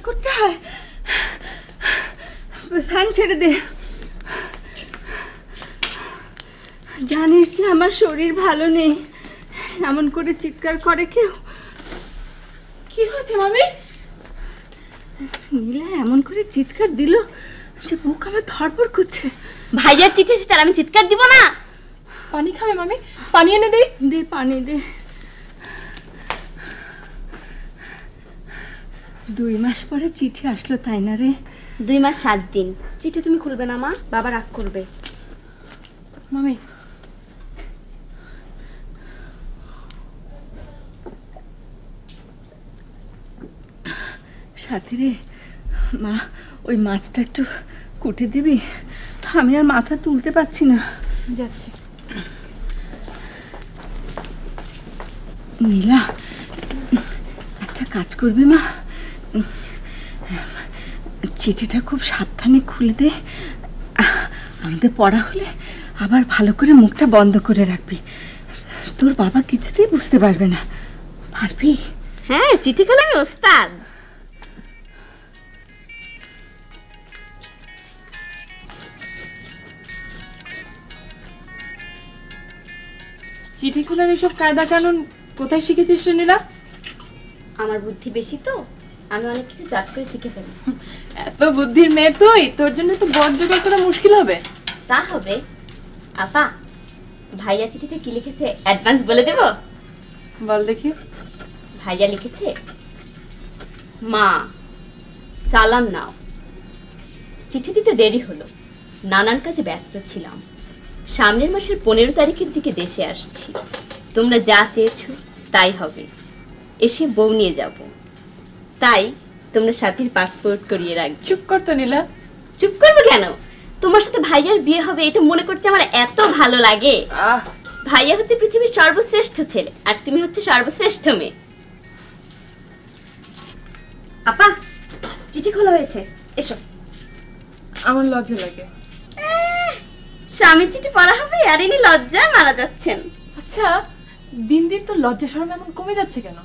করতে হয়। ফ্যান ছেড়ে দে। জানিস যে আমার শরীর ভালো নেই, এমন করে চিৎকার করে কেউ। কি হয়েছে মামি? নীলা এমন করে চিৎকার দিল যে বুক আমার ধড়ফড় করছে। ভাইয়ার চিঠি এসেছে আর আমি চিৎকার দিব না? পানি খাবে মামি? পানি এনে দেই? দে পানি দে। 2 মাস পরে চিঠি আসলো, তাই না রে? 2 মাস 7 দিন। চিঠি তুমি খুলবে না মা, বাবা রাগ করবে। মামি সাথী রে, মা ওই মাছটা একটু কুটে দিবি? আমি আর মাথা তুলতে পারছি না। যাচ্ছি। নীলা একটা কাজ করবি মা, চিঠিটা খুব সাবধানে খুলে দে। আমাদের পড়া হলে আবার ভালো করে মুখটা বন্ধ করে রাখবি, তোর বাবা কিছুতেই বুঝতে পারবে না। পারবি? হ্যাঁ, চিঠি খেলে আমি ওস্তাদ। চিঠি খোলার এসব কায়দা কানুন কোথায় শিখেছিস রে নীলা? আমার বুদ্ধি বেশি তো, আমি অনেক কিছু চট করে শিখে ফেলি। এত বুদ্ধির মেয়ে তুই, তোর জন্য তো বড় জোগাড় করা মুশকিল হবে। তা হবে। আপা, ভাইয়া চিঠিতে কি লিখেছে অ্যাডভান্স বলে দেব? বল দেখি। ভাইয়া লিখেছে, মা সালাম নাও। চিঠি দিতে দেরি হলো, নানান কাজে ব্যস্ত ছিলাম। সামনের মাসের 15 তারিখের দিকে দেশে আসছি। তোমরা যা চেয়েছো তাই হবে। এসে বউ নিয়ে যাব, তাই তোমরা সাথীর পাসপোর্ট করিয়ে রাখবে। চুপ কর তো নীলা। চুপ করবো কেন? তোমার সাথে ভাইয়ার বিয়ে হবে এটা মনে করতে আমার এত ভালো লাগে। ভাইয়া হচ্ছে পৃথিবীর সর্বশ্রেষ্ঠ ছেলে আর তুমি হচ্ছে সর্বশ্রেষ্ঠ মেয়ে। আপা, চিঠি খোলা হয়েছে, এসো। আমার লজ্জা লাগে। স্বামীর চিঠি পড়া হবে আর ইনি লজ্জায় মারা যাচ্ছেন। আচ্ছা, দিন দিন তো লজ্জা শরম এমন কমে যাচ্ছে কেন?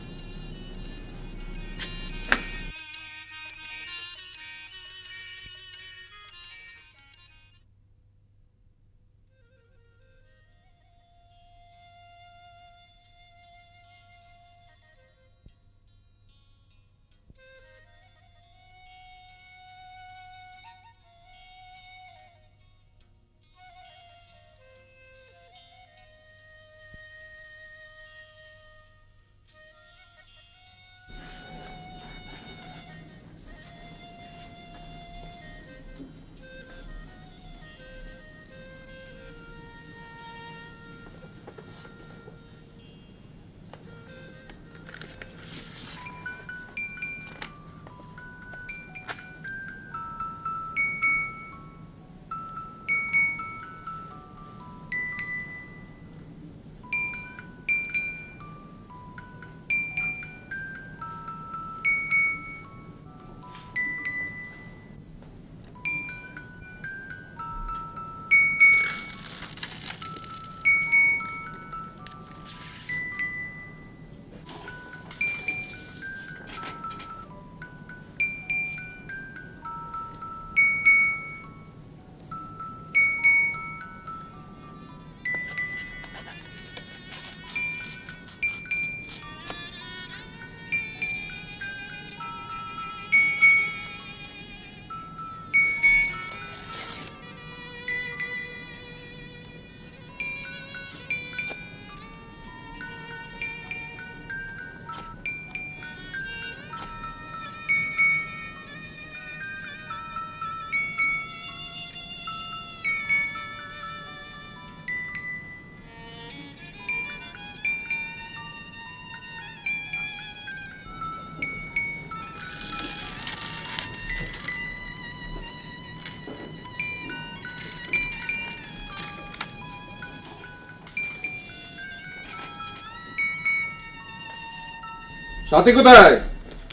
সাথী কোথায়?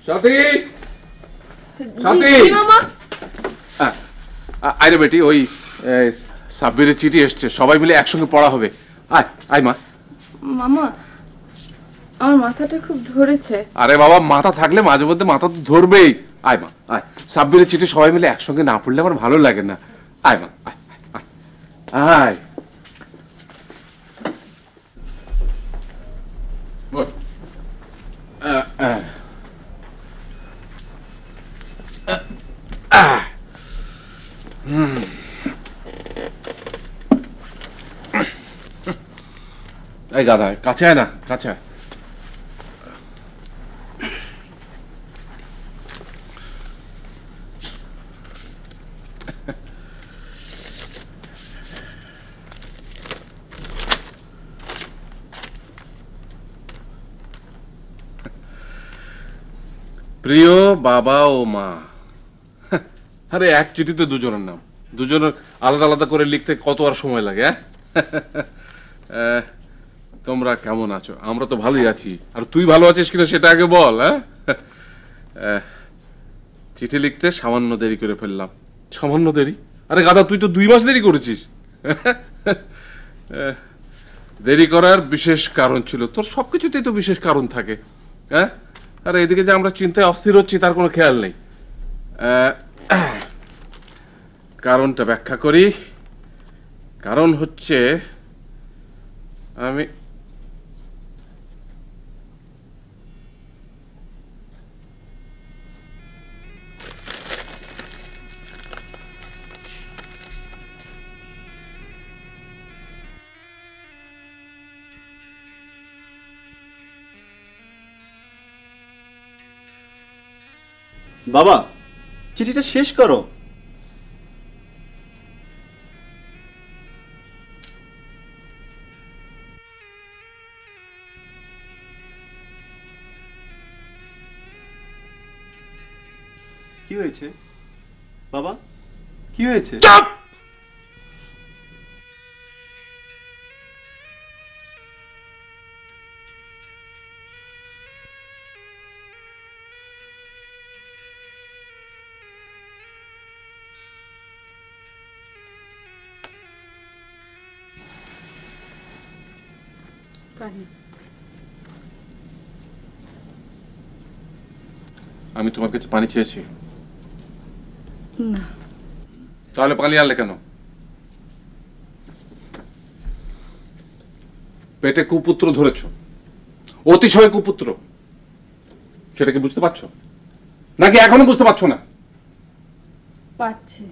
সাথী, সাথী মামা। আরে বেটি, ওই সাব্বিরের চিঠি এসছে, সবাই মিলে একসঙ্গে পড়া হবে। আয় আয় মা। মামা, আমার মাথাটা খুব ধরেছে। আরে বাবা, মাথা থাকলে মাঝে মধ্যে মাথা তো ধরবেই। আয় মা আয়, সাব্বিরের চিঠি সবাই মিলে একসঙ্গে না পড়লে আমার ভালো লাগে না। আয় মা আয় আয়, আয়। বল। এই গাধা, কাছে আয় না, কাছে আয়। প্রিয় বাবা ও মা, আরে এক চিঠিতে দুজনের নাম, দুজনের আলাদা আলাদা করে লিখতে কত আর সময় লাগে? তোমরা কেমন আছো? আমরা তো ভালোই আছি, আর তুই ভালো আছিস কিনা সেটা আগে বল। চিঠি লিখতে সামান্য দেরি করে ফেললাম। সামান্য দেরি? আরে গাধা, তুই তো 2 মাস দেরি করেছিস। দেরি করার বিশেষ কারণ ছিল। তোর সবকিছুতেই তো বিশেষ কারণ থাকে। আরে এদিকে যে আমরা চিন্তায় অস্থির হচ্ছি তার কোনো খেয়াল নেই। কারণটা ব্যাখ্যা করি। কারণ হচ্ছে আমি বাবা, চিঠিটা শেষ করো। কি হয়েছে বাবা, কি হয়েছে? আমি তোমার কাছে পানি চেয়েছি না। তাহলে পালিয়ে আনলে কেন? পেটে কুপুত্র ধরেছ, অতিশয় কুপুত্র, সেটা কি বুঝতে পারছো নাকি এখনো বুঝতে পারছো না? পারছি।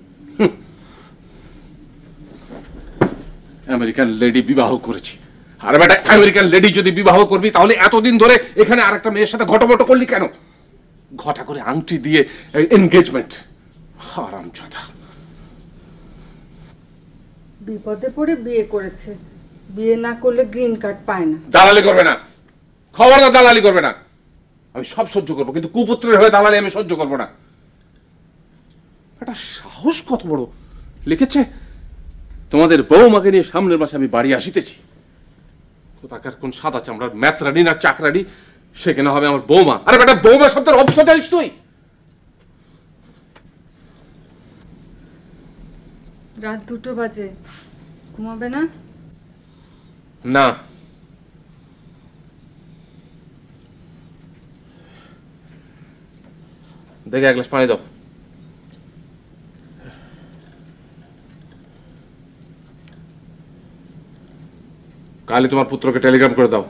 আমেরিকান লেডি বিবাহ করেছি। আর বেটা, আমেরিকান লেডি যদি বিবাহ করবি তাহলে এতদিন ধরে এখানে আরেকটা মেয়ের সাথে ঘটমট করলি কেন? ঘটা করে আংটি দিয়ে এনগেজমেন্ট। হারামজাদা। বিপদে পড়ে বিয়ে করেছে, বিয়ে না করলে গ্রিন কার্ড পায় না। দালালি করবে না, খবরদার দালালি করবে না। আমি সব সহ্য করবো, কিন্তু কুপুত্রের হয়ে দালালি আমি সহ্য করবো না। এটা সাহস কত বড়! লিখেছে, তোমাদের বউমাকে নিয়ে সামনের মাসে আমি বাড়ি আসিতেছি। কোথাকার কোন সাদা চামড়ার ম্যাথরানি না চাকরানি, সেখানে হবে আমার বৌমা। আরে বেটা, বৌমা শব্দের অর্থ জানিস তুই? রাত 2টো বাজে, ঘুমাবে না? না। দেখে 1 গ্লাস পানি দাও। কালই তোমার পুত্রকে টেলিগ্রাম করে দাও,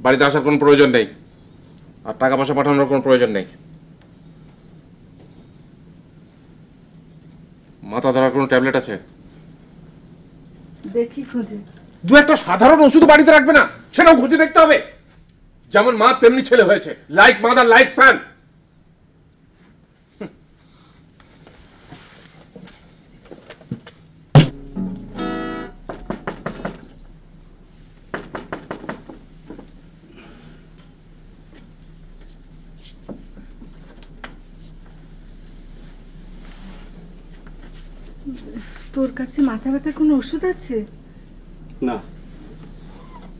বাড়িতে আসার কোনো প্রয়োজন নেই, আর টাকা পয়সা পাঠানোর কোনো প্রয়োজন নেই। মাথা ধরার কোনো ট্যাবলেট আছে? দেখি খুঁজে। 2-1টা সাধারণ ওষুধ বাড়িতে রাখবে না? সেটাও খুঁজে দেখতে হবে। যেমন মা তেমনি ছেলে হয়েছে, লাইক মাদার লাইক সান। তোর কাছে মাথা ব্যথার কোনো ওষুধ আছে? না।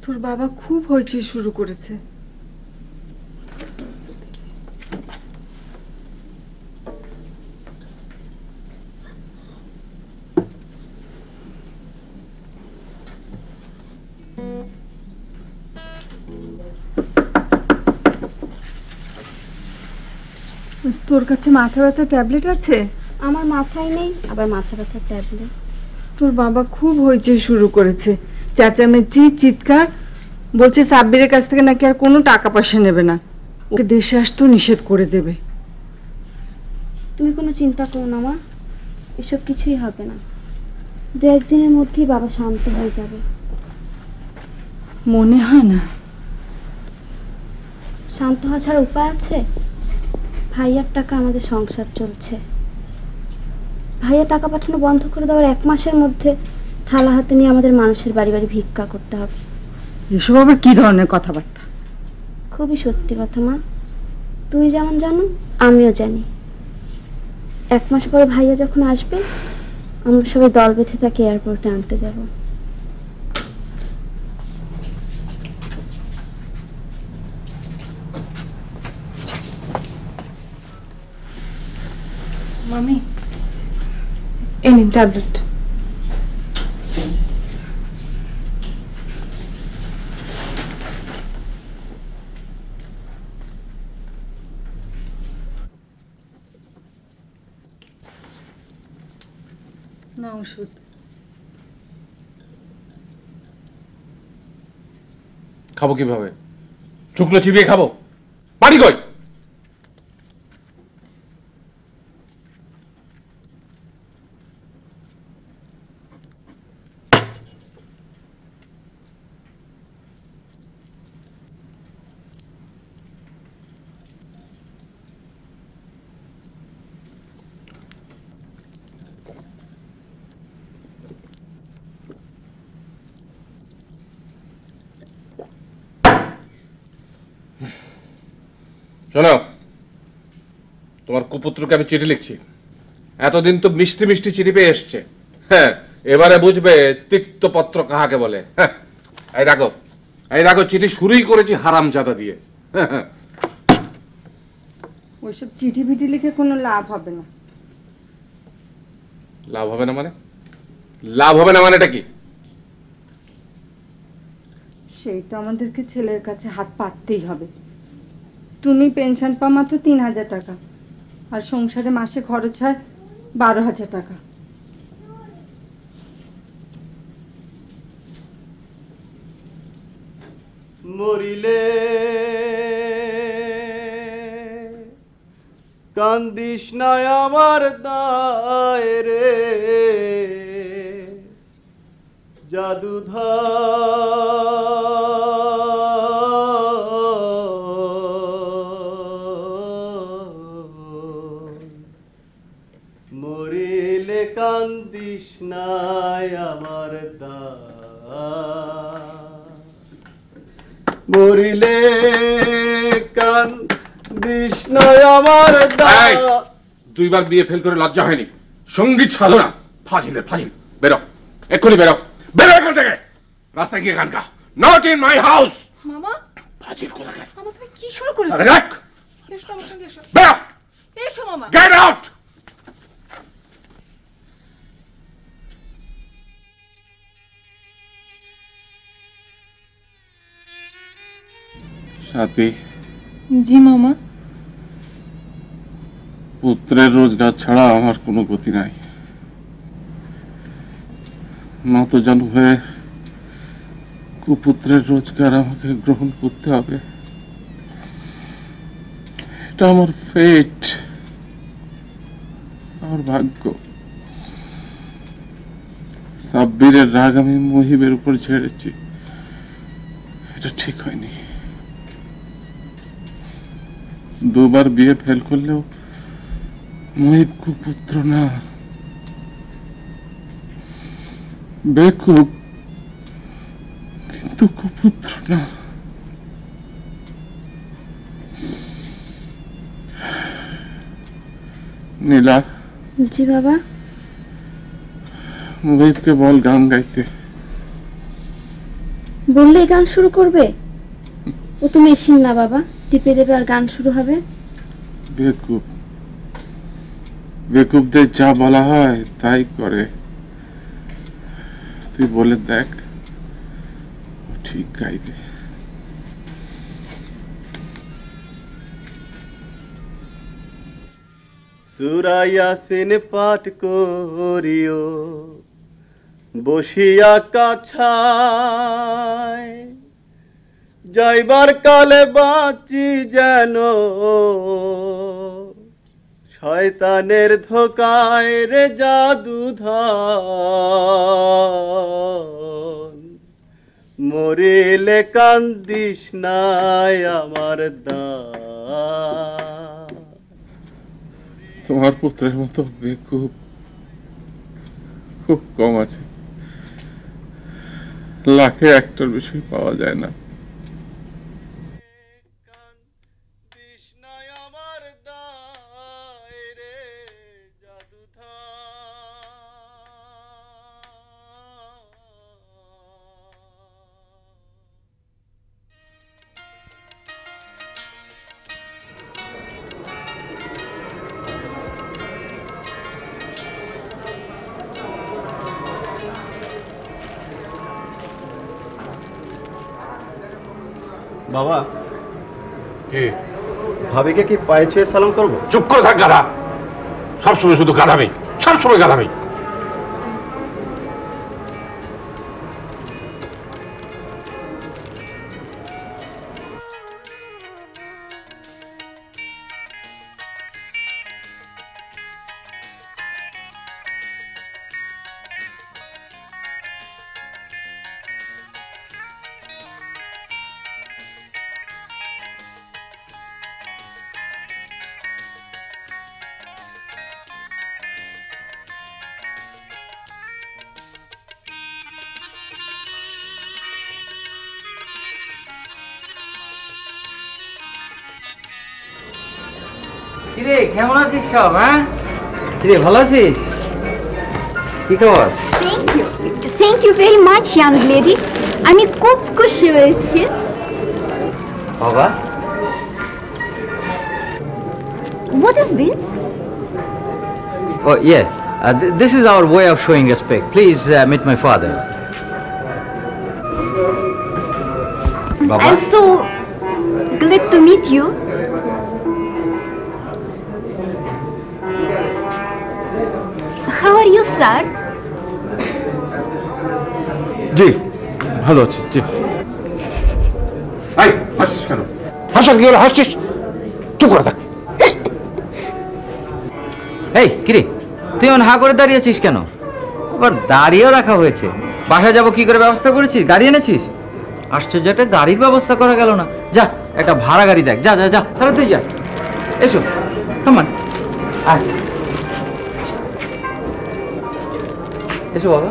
তোর বাবা খুব হইচই শুরু করেছে। তোর কাছে মাথা ব্যথা ট্যাবলেট আছে? আমার মাথায় নেই, আবার মাথা ব্যথার ট্যাবলেট। তোর বাবা খুব হইচই শুরু করেছে, চেঁচামেচি চিৎকার, বলছে সাব্বিরের কাছ থেকে নাকি আর কোনো টাকা পয়সা নেবে না, ওকে দেশে আসতেও নিষেধ করে দেবে। তুমি কোনো চিন্তা করো না মা, এসব কিছুই হবে না। 1-1 দিনের মধ্যেই বাবা শান্ত হয়ে যাবে। মনে হয় না। শান্ত হওয়া ছাড়া উপায় আছে? ভাইয়ার টাকা আমাদের সংসার চলছে। ভাইয়া টাকা পাঠানো বন্ধ করে দেওয়ার 1 মাসের মধ্যে থালা হাতে নিয়ে আমাদের মানুষের বাড়ি বাড়ি ভিক্ষা করতে হবে। এসব আবার কি ধরনের কথাবার্তা? খুবই সত্যি কথা মা, তুই যেমন জানো আমিও জানি। 1 মাস পরে ভাইয়া যখন আসবে, আমরা সবাই দল বেঁধে তাকে এয়ারপোর্টে আনতে যাব। মামি, এই নিন ট্যাবলেট। না ওষুধ। খাবো কিভাবে? শুকনো চিবিয়ে খাবো? বাড়ি কই? শোনো, তোমার কুপুত্রকে আমি চিঠি লিখছি। এতদিন তো মিষ্টি মিষ্টি চিঠি পেয়ে এসছে, হ্যাঁ, এবারে বুঝবে তিক্ত পত্র কাহাকে বলে। হ্যাঁ, এই রাখো, এই রাখো, চিঠি শুরুই করেছি হারামজাদা দিয়ে। হ্যাঁ, ওইসব চিঠি ফিঠি লিখে কোনো লাভ হবে না। লাভ হবে না মানে? লাভ হবে না মানেটা কি? সেই তো আমাদেরকে ছেলের কাছে হাত পাততেই হবে। তুমি পেনশন পাও মাত্র 3000 টাকা, আর সংসারে মাসে খরচ হয় 12,000 টাকা। মরিলে কান্দিস না আমার দায় রে, জাদুধর। মরিলে কান্দিস না আমার দায়, মরিলে কান্দিস না আমার দায়। 2 বার বিয়ে ফেল করে লজ্জা হয়নি? সঙ্গীত সাধনা, ফাজিলের ফাজিল। বেরো, এক্ষুনি বেরো, বেরো এখান থেকে। রাস্তায় গিয়ে গান গা। Not in my house. মামা, ফাজিল কোথাকার। মামা তুমি কি শুরু করেছো? আরে রাখ, এসো তো আমার সঙ্গে, এসো। বেরো, এসো মামা। Get out. সাথী, জি মামা। পুত্রের রোজগার ছাড়া আমার কোনো গতি নাই। নতজানু হয়ে কুপুত্রের রোজগার আমাকে গ্রহণ করতে হবে। এটা আমার ফেট, আমার ভাগ্য। সাব্বিরের রাগ আমি মহিবের উপর ছেড়েছি, এটা ঠিক হয়নি। 2 বার বিয়ে ফেল করলেও মহিব কুপুত্র না, বেকুব, কিন্তু কুপুত্র না। নীলা। জি বাবা। মহিবকে বল গান গাইতে। বললে গান শুরু করবে? ও তো মেশিন না বাবা, টিপে দেবে আর গান শুরু হবে। বেকুব, বেকুবদের যা বলা হয় তাই করে। তুই বলে দেখ, ও ঠিক গাইবে। সূরা ইয়াসিন পাঠ করিও বসিয়া কাছায়, যাইবার কালে বাঁচি যেন শয়তানের ধোকায় রে জাদুধন। মরিলে কান্দিস নাই আমার দান। তোমার পুত্রের মতো বেকুব খুব কম আছে, লাখে একটার বেশি পাওয়া যায় না। বাবা, কি ভাবিকে কি পায়ে ছুঁয়ে সালাম করবো? চুপ করে থাক গাধা, সবসময় শুধু গাধামি, সবসময় গাধামি। কিরে কেমন আছিস সব? হ্যাঁ কিরে ভালো আছিস? কি খবর? Thank you very much, young lady. আমি খুব খুশি হয়েছি। বাবা, What is this? oh yeah, this is our way of showing respect. Please meet my father. Baba, I'm so glad to meet you. How are you, sir? জি ভালো আছি। জি এই হাসছিস কেন? হাসার কি হলো? হাসছিস? চুপ করে থাক। এই কিরে তুই এমন হা করে দাঁড়িয়েছিস কেন? আবার দাঁড়িয়েও রাখা হয়েছে। বাসায় যাবো কি করে ব্যবস্থা করেছিস? গাড়ি এনেছিস? আশ্চর্য, একটা গাড়ির ব্যবস্থা করা গেল না। যা একটা ভাড়া গাড়ি দেখ, যা যা যা, তাহলে তুই যা। এসো কামান, আয় এসো বাবা।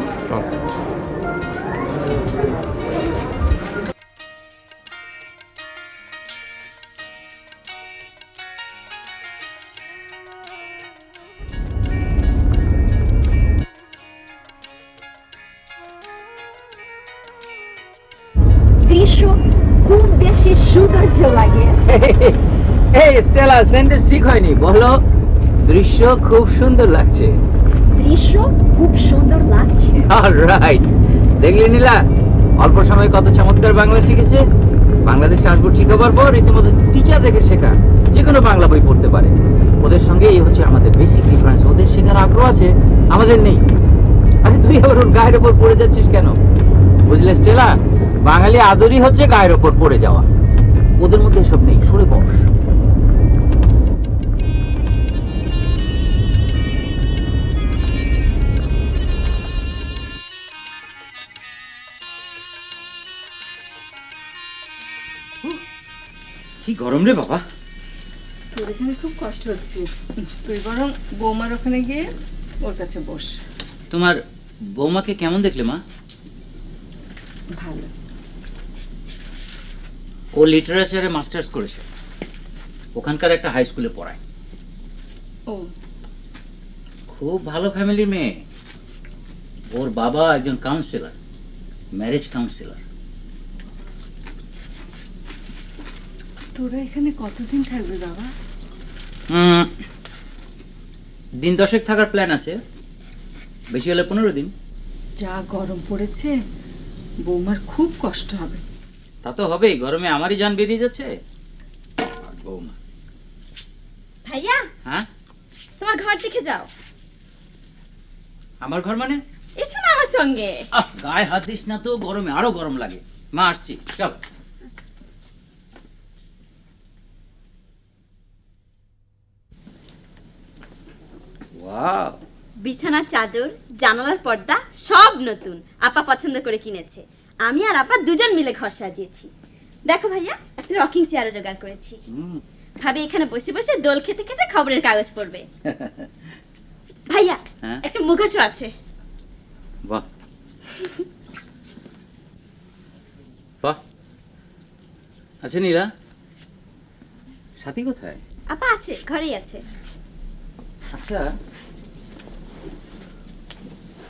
দৃশ্য খুব বেশি সৌন্দর্য লাগে। এই স্টেলা, সেন্টেন্স ঠিক হয়নি, বলো দৃশ্য খুব সুন্দর লাগছে। দৃশ্য খুব সুন্দর লাগছে। অলরাইট, দেখলে নীলা অল্প সময়ে কত চমৎকার বাংলা শিখেছে। বাংলাদেশে আসবো ঠিক হবার পর রীতিমতো টিচার রেখে শেখা, যে কোনো বাংলা বই পড়তে পারে। ওদের সঙ্গে এই হচ্ছে আমাদের বেসিক ডিফারেন্স, ওদের শেখার আগ্রহ আছে, আমাদের নেই। আরে তুই আবার ওর গায়ের ওপর পড়ে যাচ্ছিস কেন? বুঝলে স্টেলা, বাঙালি আদরই হচ্ছে গায়ের ওপর পড়ে যাওয়া, ওদের মধ্যে এসব নেই। সরে বস। কি গরম রে বাবা। তোর এখানে খুব কষ্ট হচ্ছে, তুই বরং বৌমার ওখানে গিয়ে ওর কাছে বস। তোমার বৌমাকে কেমন দেখলে মা? ভালো। ও লিটারেচারে মাস্টার্স করেছে, ওখানকার একটা হাই স্কুলে পড়ায়। ও খুব ভালো ফ্যামিলির মেয়ে। ওর বাবা একজন কাউন্সিলর, ম্যারেজ কাউন্সিলর। তোরা এখানে কতদিন থাকবে বাবা? দিন 10 থাকার প্ল্যান আছে, বেশি হলে 15 দিন। যা গরম পড়েছে, বৌমার খুব কষ্ট হবে। তা তো হবেই, গরমে আমারই জান বেরিয়ে যাচ্ছে। আর বৌমা। ভাইয়া, হ্যাঁ তোমার ঘর দেখে যাও। আমার ঘর মানে? এসো না আমার সঙ্গে। গায়ে হাত দিস না তো, গরমে আরো গরম লাগে। মা আসছি, চল। ওয়াও, বিছানার চাদর, জানালার পর্দা সব নতুন, আপা পছন্দ করে কিনেছে। আমি আর আপা দুজন মিলে ঘর সাজিয়েছি। দেখো ভাইয়া, একটা রকিং চেয়ারও জোগাড় করেছি। ভাবি এখানে বসে বসে দোল খেতে খেতে খবরের কাগজ পড়বে। ভাইয়া, একটা মুখোশও আছে। বাহ বাহ। আচ্ছা নীলা, সাথী কোথায়? আপা আছে, ঘরেই আছে। আচ্ছা,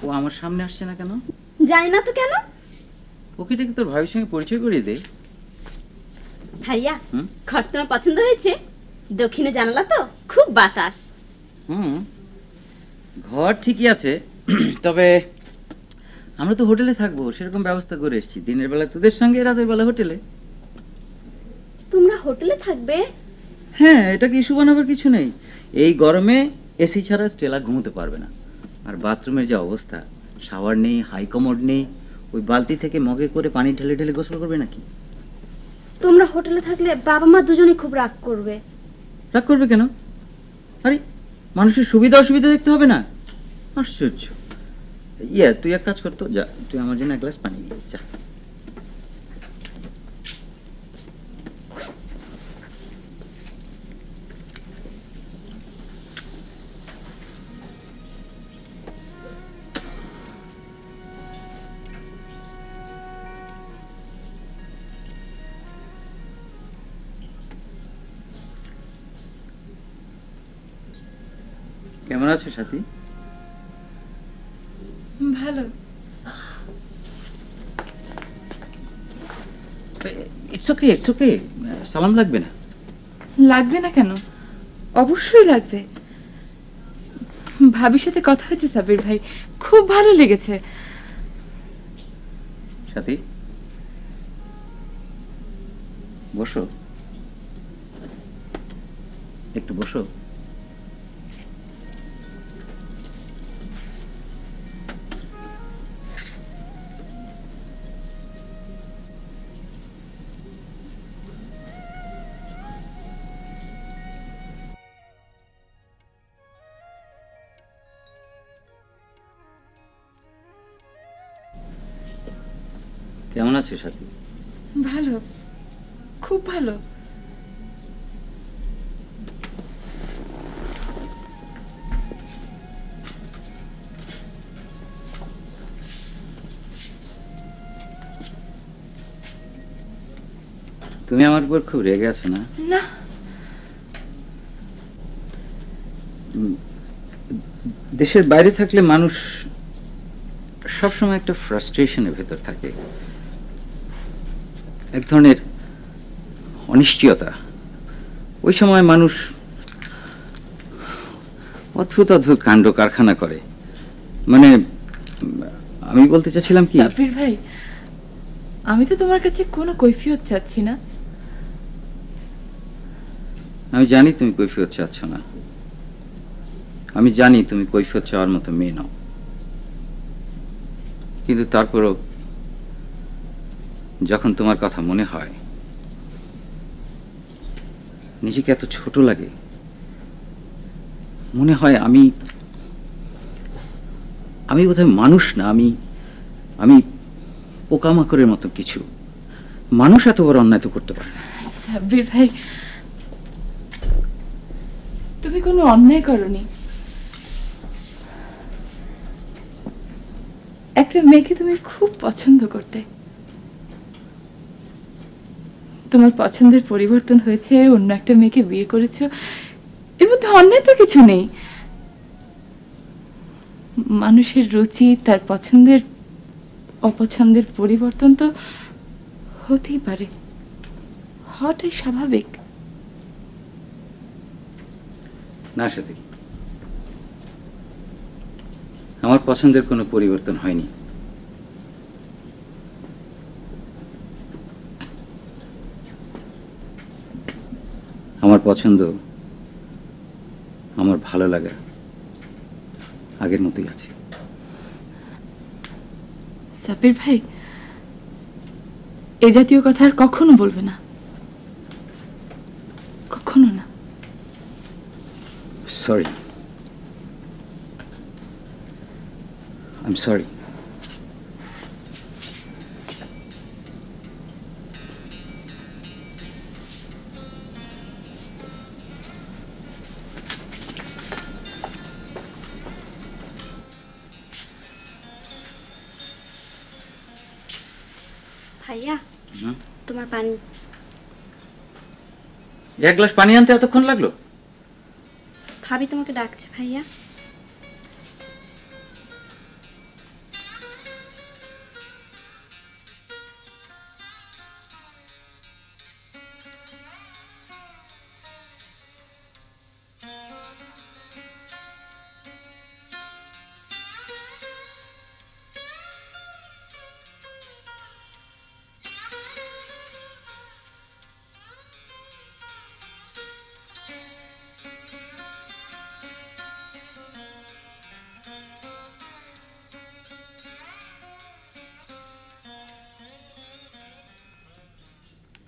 ও আমার সামনে আসছে না কেন? জানি না তো কেন। ওকে ডেকে তোর ভাইয়ের সঙ্গে পরিচয় করিয়ে দে। ভাইয়া, ঘর তোমার পছন্দ হয়েছে? দক্ষিণে জানালা তো, খুব বাতাস। ঘর ঠিকই আছে, তবে আমরা তো হোটেলে থাকবো, সেরকম ব্যবস্থা করে এসেছি। দিনের বেলা তোদের সঙ্গে, রাতের বেলা হোটেলে। তোমরা হোটেলে থাকবে? হ্যাঁ, এটা কি ইস্যু বানাবার কিছু নেই। এই গরমে এসি ছাড়া স্টেলা ঘুমোতে পারবে না। আর বাথরুমের যে অবস্থা, শাওয়ার নেই, হাই কমোড নেই। ওই বালতি থেকে মগে করে পানি ঢেলে ঢেলে গোসল করবে নাকি? তোমরা হোটেলে থাকলে বাবা মা দুজনেই খুব রাগ করবে। রাগ করবে কেন? আরে মানুষের সুবিধা অসুবিধা দেখতে হবে না? আশ্চর্য। ইয়া, তুই এক কাজ করতো, যা তুই আমার জন্য এক গ্লাস পানি নিয়ে যা। কেমন আছো সাথী? ভালো। It's okay, it's okay. সালাম লাগবে না? লাগবে না কেন? অবশ্যই লাগবে। ভাবির সাথে কথা হয়েছে সাবির ভাই, খুব ভালো লেগেছে। সাথী, বসো, একটু বসো। কেমন আছো সাথী? ভালো, খুব ভালো। তুমি আমার উপর খুব রেগে আছো না? না। দেশের বাইরে থাকলে মানুষ সবসময় একটা ফ্রাস্ট্রেশনের ভেতর থাকে, এক ধরনের অনিশ্চয়তা। ওই সময় মানুষ অদ্ভুত অদ্ভুত কাণ্ড কারখানা করে। মানে আমি বলতে চাচ্ছিলাম কি, সাবির ভাই, আমি তো তোমার কাছে কোনো কৈফিয়ত চাচ্ছি না। আমি জানি তুমি কৈফিয়ত চাচ্ছ না, আমি জানি তুমি কৈফিয়ত চাওয়ার মতো মেয়ে নও, কিন্তু তারপরও যখন তোমার কথা মনে হয়, নিজেকে এত ছোট লাগে। মনে হয় আমি আমি বোধহয় মানুষ না, আমি পোকামাকড়ের মতো কিছু। মানুষ এত বড় অন্যায় তো করতে পারে না। সাবির ভাই, তুমি কোনো অন্যায় করনি। একটা মেয়েকে তুমি খুব পছন্দ করতে, তোমার পছন্দের পরিবর্তন হয়েছে, অন্য একটা মেয়েকে বিয়ে করেছো, এর মধ্যে অন্যায় তো কিছু নেই। মানুষের রুচি, তার পছন্দের অপছন্দের পরিবর্তন তো হতেই পারে, হওয়াটাই স্বাভাবিক। না সাথী, আমার পছন্দের কোনো পরিবর্তন হয়নি। আমার পছন্দ, আমার ভালো লাগা আগের মতোই আছি। সাবির ভাই, এ জাতীয় কথা আর কখনো বলবে না, কখনো না। Sorry, I am sorry. ভাইয়া, তোমার পানি। এক গ্লাস পানি আনতে এতক্ষণ লাগলো? ভাবি তোমাকে ডাকছে ভাইয়া।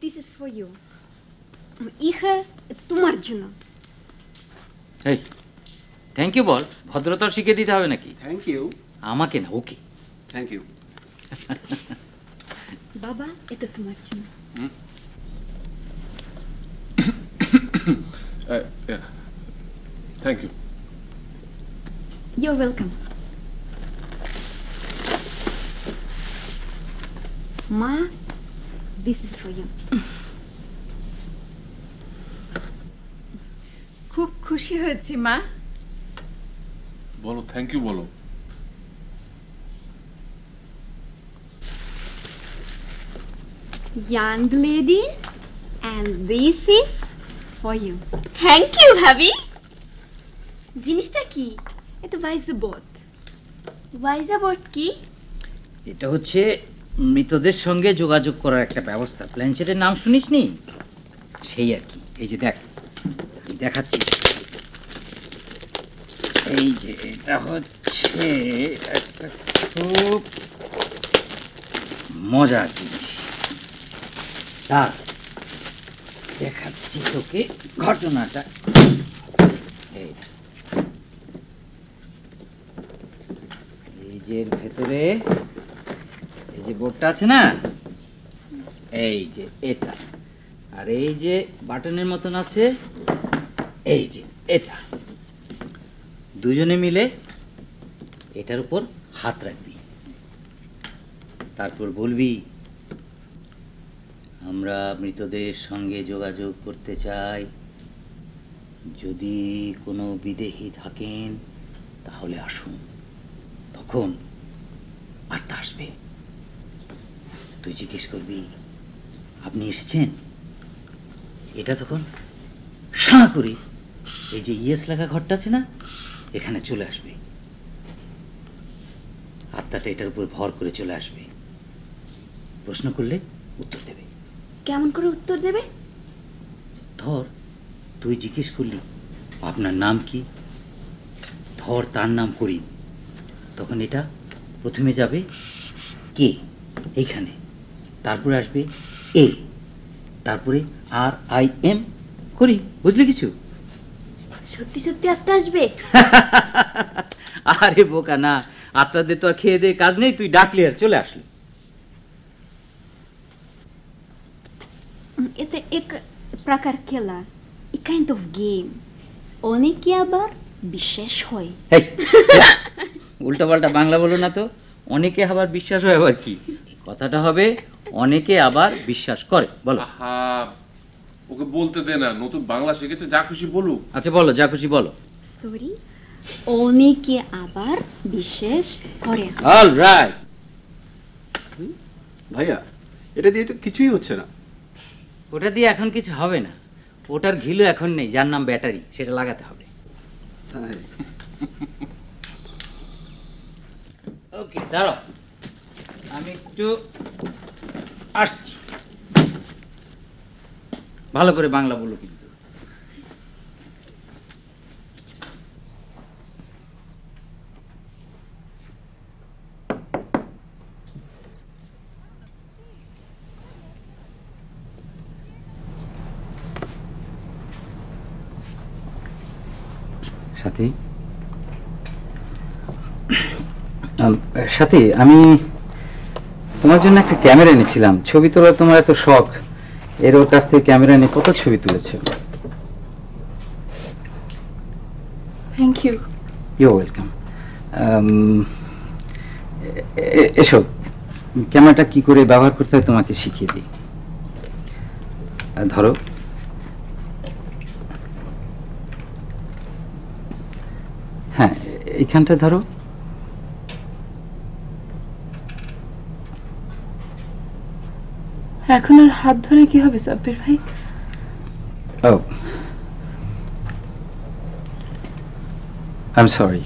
This is for you. ইহা তোমার জন্য। এই থ্যাংক ইউ বল, ভদ্রতা শিখিয়ে দিতে হবে নাকি? Thank you. আমাকে না, ওকে। Thank you. বাবা, এটা তোমার জন্য। Thank you. You're welcome. Ma, this is for you. খুব খুশি হয়েছি মা। বলো থ্যাংক ইউ বলো। Young lady, and this is for you. Thank you ভাবি। জিনিসটা কি? এটা ভাইজবোট। ভাইজাবোর্ড কি? এটা হচ্ছে মৃতদের সঙ্গে যোগাযোগ করার একটা ব্যবস্থা। প্ল্যানচেটের নাম শুনিসনি? সেই আর কি। এই যে দেখ, আমি দেখাচ্ছি। এই যে এটা হচ্ছে একটা খুব মজার জিনিস। তার দেখাচ্ছি তোকে ঘটনাটা। এই যে এর ভেতরে এই যে বোর্ডটা আছে না, এই যে এটা, আর এই যে বাটনের মতন আছে, এই যে এটা, দুজনে মিলে এটার উপর হাত রাখবি। তারপর বলবি, আমরা মৃতদের সঙ্গে যোগাযোগ করতে চাই, যদি কোনো বিদেহী থাকেন তাহলে আসুন। তখন আত্মা আসবে। তুই জিজ্ঞেস করবি, আপনি এসেছেন? এটা তখন সাঁ করে এই যে ইয়েস লেখা ঘরটা আছে না, এখানে চলে আসবে। আত্মাটা এটার উপর ভর করে চলে আসবে। প্রশ্ন করলে উত্তর দেবে। কেমন করে উত্তর দেবে? ধর তুই জিজ্ঞেস করলি, আপনার নাম কি? ধর তার নাম করিম। তখন এটা প্রথমে যাবে কে এইখানে, তারপরে আসবে এ, তারপরে RIM করিম। বুঝলি কিছু? সত্যি সত্যি আত্মা আসবে? আরে বোকা না, আত্মাদের তো আর খেয়ে দিয়ে কাজ নেই, তুই ডাকলি আর চলে আসলি। এটা এক প্রকার খেলা, এ কাইন্ড অফ গেম। অনেকে আবার বিশ্বাস হয়। উল্টা পাল্টা বাংলা বলো না তো। অনেকে আবার বিশ্বাস হয় আবার কি? কথাটা হবে অনেকে আবার বিশ্বাস করে। বলো। ওকে বলতে দে না, নতুন বাংলা শিখেছে, যা খুশি বলুক। আচ্ছা বলো, যা খুশি বলো। সরি, অনেকে আবার বিশ্বাস করে। অলরাইট। ভাইয়া, এটা দিয়ে তো কিছুই হচ্ছে না। ওটা দিয়ে এখন কিছু হবে না। ওটার ঘিলু এখন নেই, যার নাম ব্যাটারি, সেটা লাগাতে হবে। ওকে, দাঁড়াও, আমি একটু আসছি। ভালো করে বাংলা বলো কিন্তু। সাথী, সাথী, আমি তোমার জন্য একটা ক্যামেরা এনেছিলাম। ছবি তোলার তোমার এত শখ, এর ওর কাছ থেকে ক্যামেরা নিয়ে কত ছবি তুলেছো। Thank you. You welcome. এসো, ক্যামেরাটা কি করে ব্যবহার করতে হয় তোমাকে শিখিয়ে দিই। ধরো, হ্যাঁ এইখানটা ধরো। এখন আর হাত ধরে কি হবে সাব্বির ভাই? ও, I'm sorry.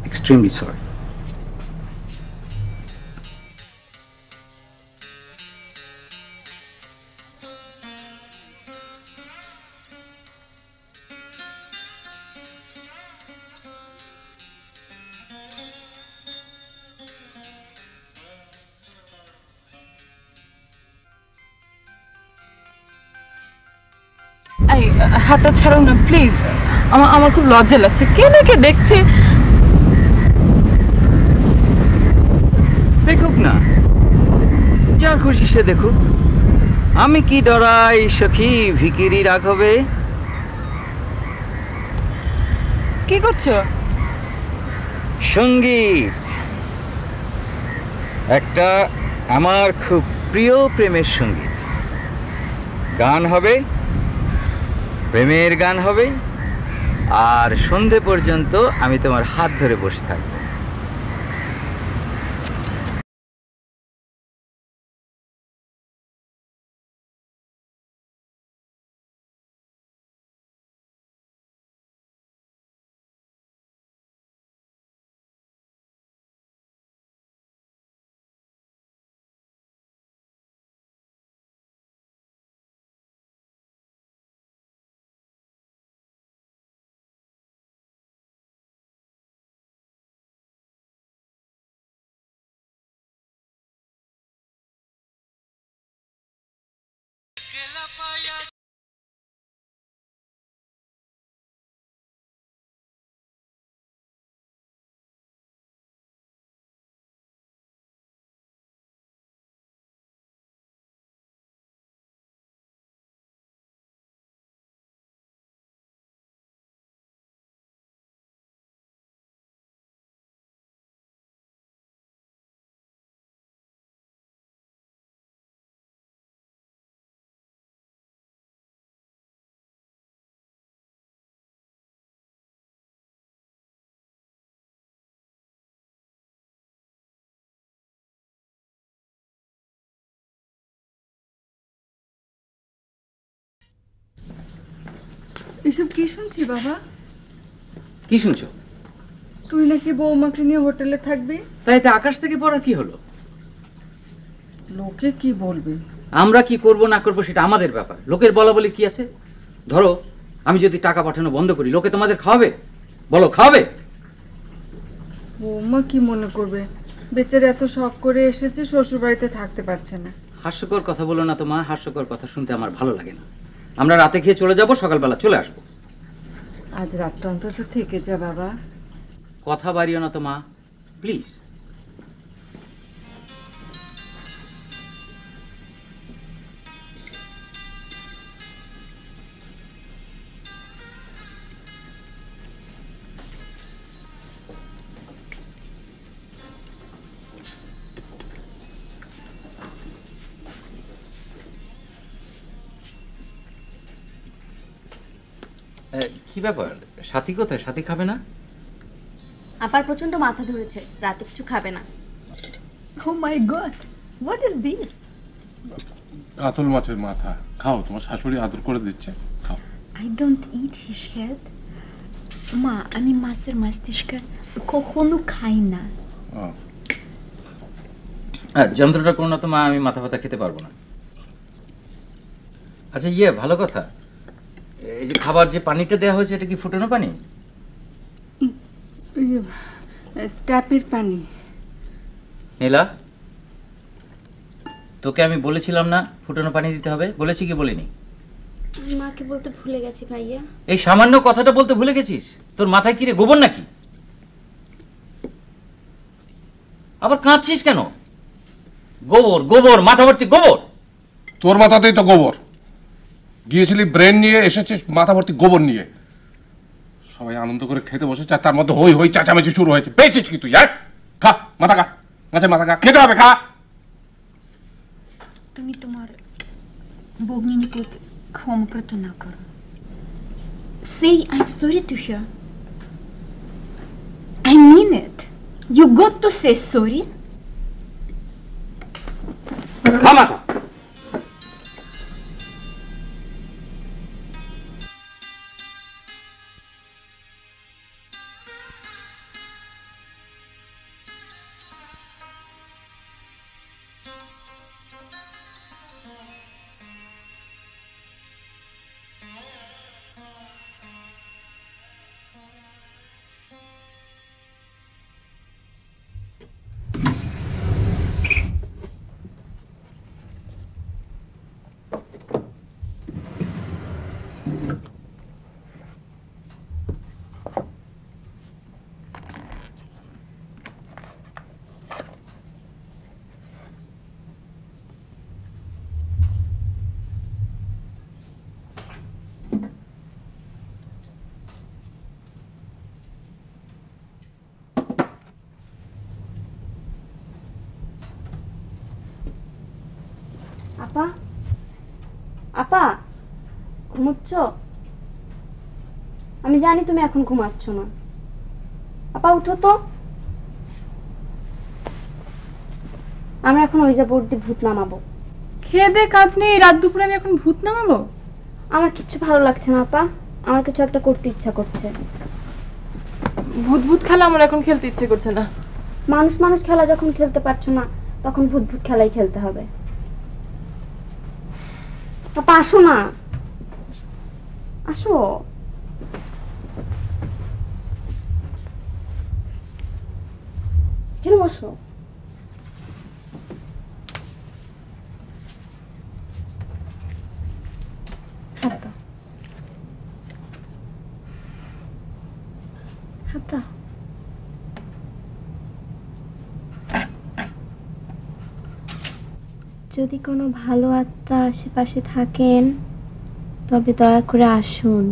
Extremely sorry. এই হাতটা ছাড়ো না প্লিজ, আমার খুব লজ্জা লাগছে। কে না কে দেখছে। দেখুক না, যার খুশি সে দেখুক। আমি কি ডরাই সখী ভিকিরি রাঘবে। কি করছো? সঙ্গীত, একটা আমার খুব প্রিয় প্রেমের সঙ্গীত। গান হবে, প্রেমের গান হবে, আর সন্ধে পর্যন্ত আমি তোমার হাত ধরে বসে থাকবো। এসব কি শুনছি বাবা? কি শুনছো? তুই নাকি বৌমাকে নিয়ে হোটেলে থাকবি। তাই তো আকাশ থেকে পড়ার কি হলো? লোকে কি বলবে? আমরা কি করব না করব সেটা আমাদের ব্যাপার। লোকের বলা বলি কি আছে? ধরো আমি যদি টাকা পাঠানো বন্ধ করি, লোকে তোমাদের খাওয়াবে? বলো, খাওয়াবে? বৌমা কি মনে করবে? বেচারা এত শখ করে এসেছে, শ্বশুর বাড়িতে থাকতে পারছে না। হাস্যকর কথা বলো না তো মা, হাস্যকর কথা শুনতে আমার ভালো লাগে না। আমরা রাতে খেয়ে চলে যাব, সকালবেলা চলে আসবো। আজ রাতটা অন্তত থেকে যা বাবা। কথা বাড়িও না তো মা, প্লিজ। কি ব্যাপার, সাথী কোথায়? সাথী খাবে না? আপার প্রচন্ড মাথা ধরেছে, রাতে কিছু খাবে না। Oh my God, what is this? কাতল মাছের মাথা খাও, তোমার শাশুড়ি আদর করে দিচ্ছে, খাও। I don't eat fish head. মা, আমি মাছের মস্তিষ্ক কখনো খাই না। যন্ত্রটা করো না তো মা, আমি মাথা ফাতা খেতে পারবো না। আচ্ছা ভালো কথা, এই যে খাবার যে পানিটা দেওয়া হয়েছে এটা কি ফুটানো পানি? ট্যাপের পানি। নীলা, তোকে আমি বলেছিলাম না ফুটানো পানি দিতে হবে? বলেছি কি বলিনি? আমি মাকে বলতে ভুলে গেছি ভাইয়া। এই সামান্য কথাটা বলতে ভুলে গেছিস? তোর মাথায় কি রে, গোবর নাকি? আবার কাঁদছিস কেন? গোবর গোবর, মাথা ভর্তি গোবর। তোর মাথাতেই তো গোবর। গিয়েছিলি ব্রেন নিয়ে, এসেছিস মাথা ভর্তি গোবর নিয়ে। সবাই আনন্দ করে খেতে বসেছে, আর তার মধ্যে হই হই চাচামেচি শুরু হয়েছে। পেয়েছিস কি তুই? খা মাথা খা, মাঝে মাথা খা, খেতে হবে, খা। তুমি তোমার বগ্নিনীকে ক্ষমা প্রার্থনা করো। Say I'm sorry to her. I mean it. You got to say sorry. খা মাথা। আপা, আপা ঘুমোচ্ছ? আমি জানি তুমি এখন ঘুমাচ্ছ না। আপা উঠো তো, আমরা এখন ওই যাবো, ভূত নামাবো। খেয়ে দে কাজ নেই, রাত দুপুরে আমি এখন ভূত নামাবো? আমার কিচ্ছু ভালো লাগছে না আপা, আমার কিছু একটা করতে ইচ্ছা করছে। ভূত ভূত খেলা আমার এখন খেলতে ইচ্ছে করছে না। মানুষ মানুষ খেলা যখন খেলতে পারছো না, তখন ভূত ভূত খেলাই খেলতে হবে। আপা আসো না, আসো। কেন বসো? হাত দাও, হাত দাও। যদি কোনো ভালো আত্মা আশেপাশে থাকেন, তবে দয়া করে আসুন,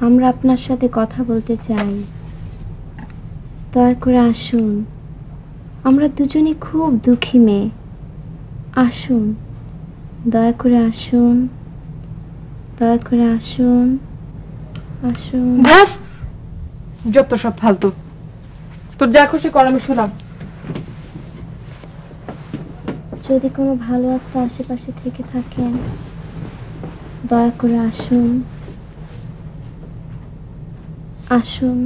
আমরা আপনার সাথে কথা বলতে চাই। দয়া করে আসুন, আমরা দুজনই খুব দুঃখী মেয়ে। আসুন, দয়া করে আসুন, দয়া করে আসুন, আসুন। যত সব ফালতু, তোর যা খুশি কর, আমি শুনলাম। যদি কোনো ভালো আত্মা আশেপাশে থেকে থাকেন, দয়া করে আসুন, আসুন,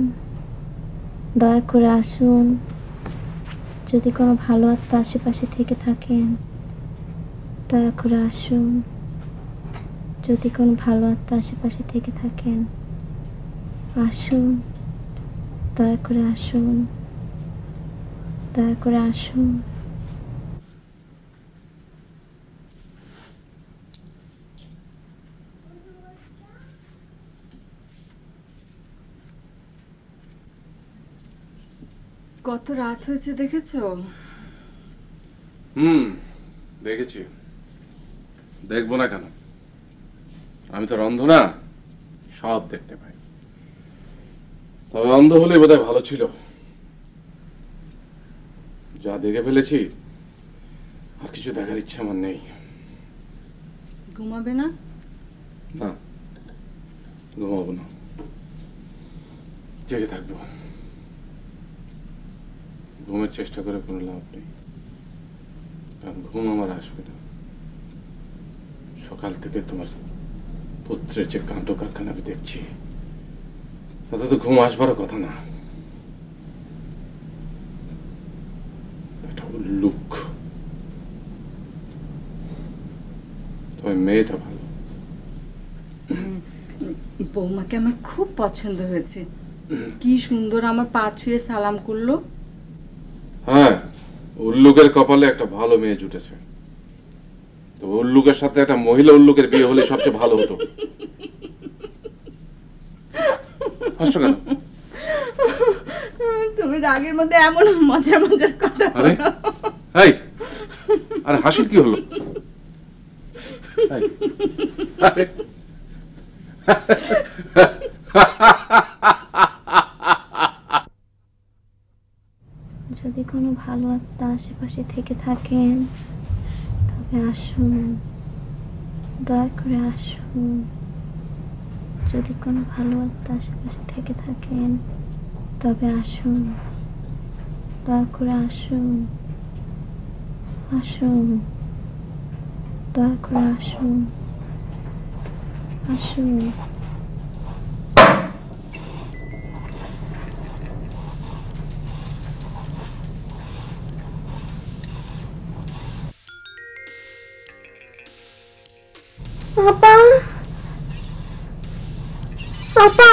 দয়া করে আসুন। যদি কোনো ভালো আত্মা আশেপাশে থেকে থাকেন, দয়া করে আসুন। যদি কোনো ভালো আত্মা আশেপাশে থেকে থাকেন, আসুন, দয়া করে আসুন, দয়া করে আসুন। কত রাত হয়েছে দেখেছো? দেখেছি। দেখবো না কেন? আমি তো অন্ধ না, সব দেখতে পাই। তবে অন্ধ হলে বোধহয় ভালো ছিল। যা দেখে ফেলেছি, আর কিছু দেখার ইচ্ছা আমার নেই। ঘুমাবে না? না, ঘুমাবো না, জেগে থাকবো। ঘুমের চেষ্টা করে কোনো লাভ নেই, কারণ ঘুম আমার আসবে না। সকাল থেকে তোমার পুত্রের যে কাণ্ড কারখানা আমি দেখছি, তাতে তো ঘুম আসবারও কথা না। একটা উল্লুক। তবে মেয়েটা ভালো। বৌমাকে আমার খুব পছন্দ হয়েছে। কি সুন্দর আমার পা ছুঁয়ে সালাম করলো। হ্যাঁ, উল্লুকের কপালে একটা ভালো মেয়ে জুটেছে। তো উল্লুকের সাথে একটা মহিলা উল্লুকের বিয়ে হলে সবচেয়ে ভালো হতো। হাসছো কেন? তুমি রাগের মধ্যে এমন মজার মজার কথা আরে এই, আরে হাসির কি হলো? এই, আরে যদি কোনো ভালো আত্মা আশেপাশে থেকে থাকেন তবে আসুন, দয়া করে আসুন। যদি কোনো ভালো আত্মা আশেপাশে থেকে থাকেন তবে আসুন, দয়া করে আসুন, আসুন, দয়া করে আসুন, আসুন। Papa! Papa!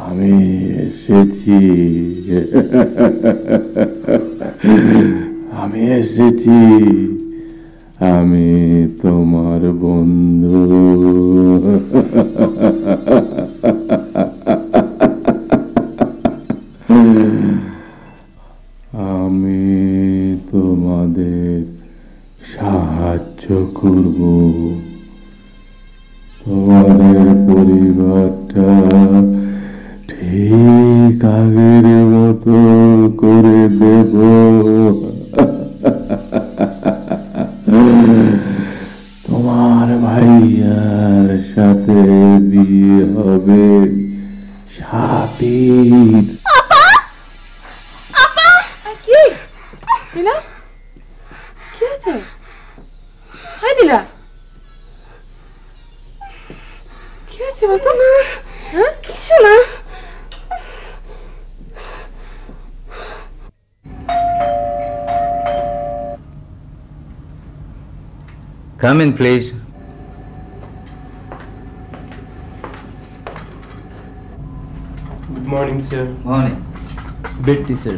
আমি এসেছি, আমি এসেছি, আমি তোমার বন্ধু। আমি তোমাদের সাহায্য করব। তোমাদের পরিবারটা ঠিক আগের মতো করে দেব। তোমার ভাইয়ার সাথে বিয়ে হবে সাথীর। কি দিলা? কি হয়েছে? হাই দিলা, কি হয়েছে বলতো? হ্যাঁ, কিছু না। Come in, please. Good morning, sir. Morning. Betty, sir.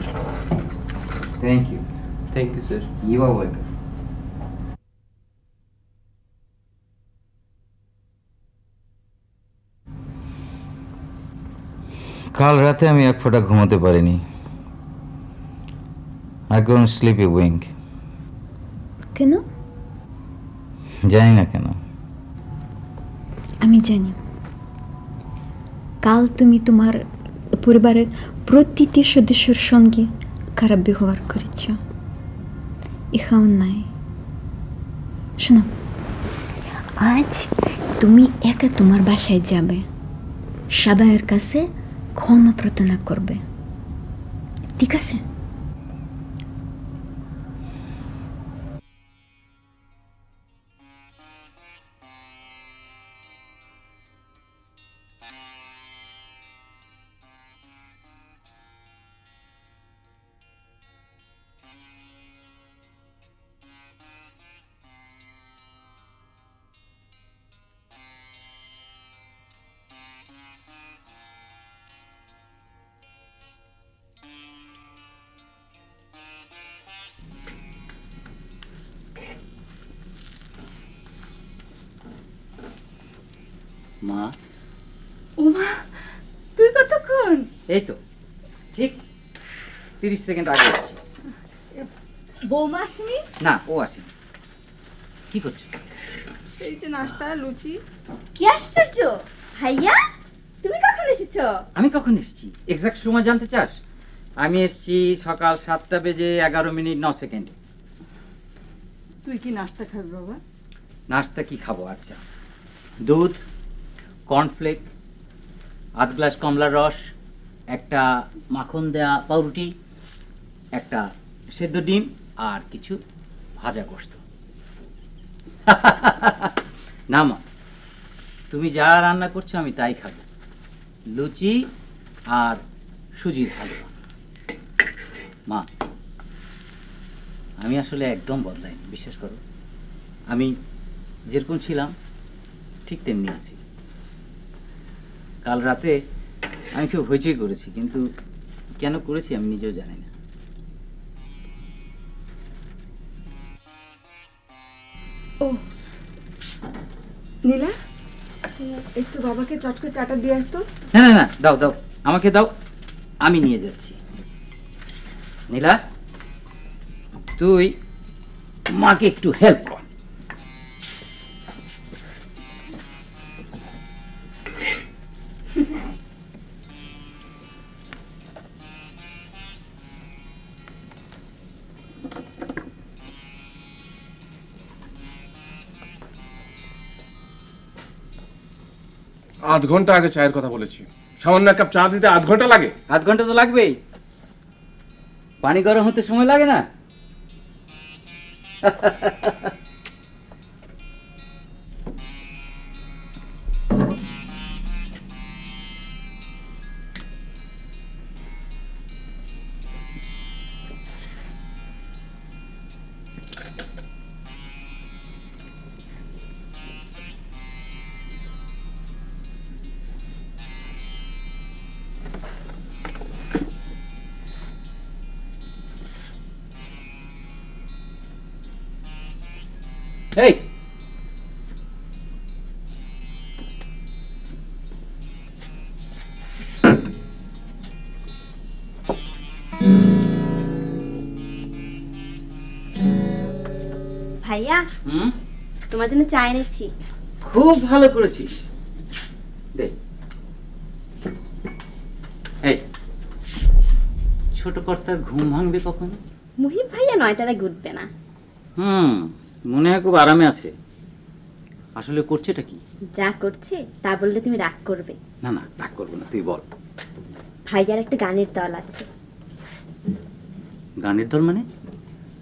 Thank you. Thank you, sir. You are welcome. কাল রাতে আমি এক ফোঁটা ঘুমাতে পারিনি। I couldn't sleep a wink. কেন? জানি না কেন। আমি জানি। কাল তুমি তোমার পরিবারের প্রতিটি সদস্যের সঙ্গে খারাপ ব্যবহার করেছ। ইহা অন্যায়। শোনো, আজ তুমি একা তোমার বাসায় যাবে, সবাইয়ের কাছে ক্ষমা প্রার্থনা করবে, ঠিক আছে? মা, ওমা, তুই কতক্ষণ? এই তো ঠিক 30 সেকেন্ড আগে আসছি। বৌমা আসেনি? না, ও আসেনি। কি করছো? এই যে নাস্তা, লুচি। কি আশ্চর্য ভাইয়া, তুমি কখন এসেছো? আমি কখন এসেছি এক্সাক্ট সময় জানতে চাস? আমি এসেছি সকাল 7:11:09। তুই কি নাস্তা খাবি বাবা? নাস্তা কি খাবো? আচ্ছা, দুধ, কর্নফ্লেক, আধ গ্লাস কমলার রস, একটা মাখন দেয়া পাউরুটি, একটা সেদ্ধ ডিম আর কিছু ভাজা গোশত। না মা, তুমি যা রান্না করছো আমি তাই খাবো, লুচি আর সুজির হালুয়া। মা, আমি আসলে একদম বদলাইনি, বিশ্বাস করো। আমি যেরকম ছিলাম ঠিক তেমনি আছি। কাল রাতে আমি খুব হইচই করেছি, কিন্তু কেন করেছি আমি নিজেও জানি না। ও নীলা, একটু বাবাকে চটকে চাটা দিয়ে আসতো। না না না, দাও দাও, আমাকে দাও, আমি নিয়ে যাচ্ছি। নীলা, তুই মাকে একটু হেল্প কর। আধ ঘন্টা আগে চায়ের কথা বলেছি, সামান্য এক কাপ চা দিতে আধ ঘন্টা লাগে? আধ ঘন্টা তো লাগবেই, পানি গরম হতে সময় লাগে না? এই, ভাইয়া, তোমার জন্য চা এনেছি। খুব ভালো করেছিস। দে। এই, ছোট কর্তার ঘুম ভাঙবে কখন? মুহিব ভাইয়া 9টার আগে উঠবে না। মনে হয় খুব আরামে আছে। আসলে করছেটা কি? যা করছে তা বললে তুমি রাগ করবে। না না, রাগ করবো না, তুই বল। ভাইয়ার একটা গানের দল আছে। গানের দল মানে?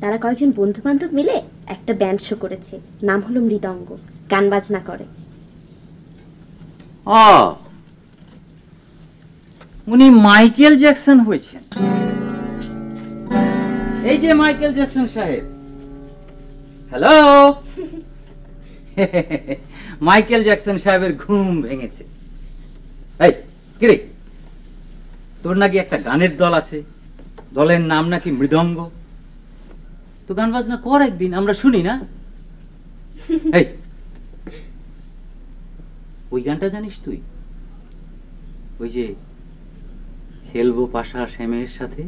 তারা কয়েকজন বন্ধু বান্ধব মিলে একটা ব্যান্ড শো করেছে, নাম হলো মৃদঙ্গ, গান বাজনা করে। উনি মাইকেল জ্যাকসন হয়েছেন। এই যে মাইকেল জ্যাকসন সাহেব। হ্যালো। মাইকেল জ্যাকসন সাহেবের ঘুম ভেঙেছে। এই কিরে, তোর নাকি একটা গানের দল আছে, দলের নাম নাকি মৃদঙ্গ। তো গান বাজনা কর একদিন, আমরা শুনি না? এই, ওই গানটা জানিস তুই? ওই যে খেলবো পাশা শ্যামের সাথে।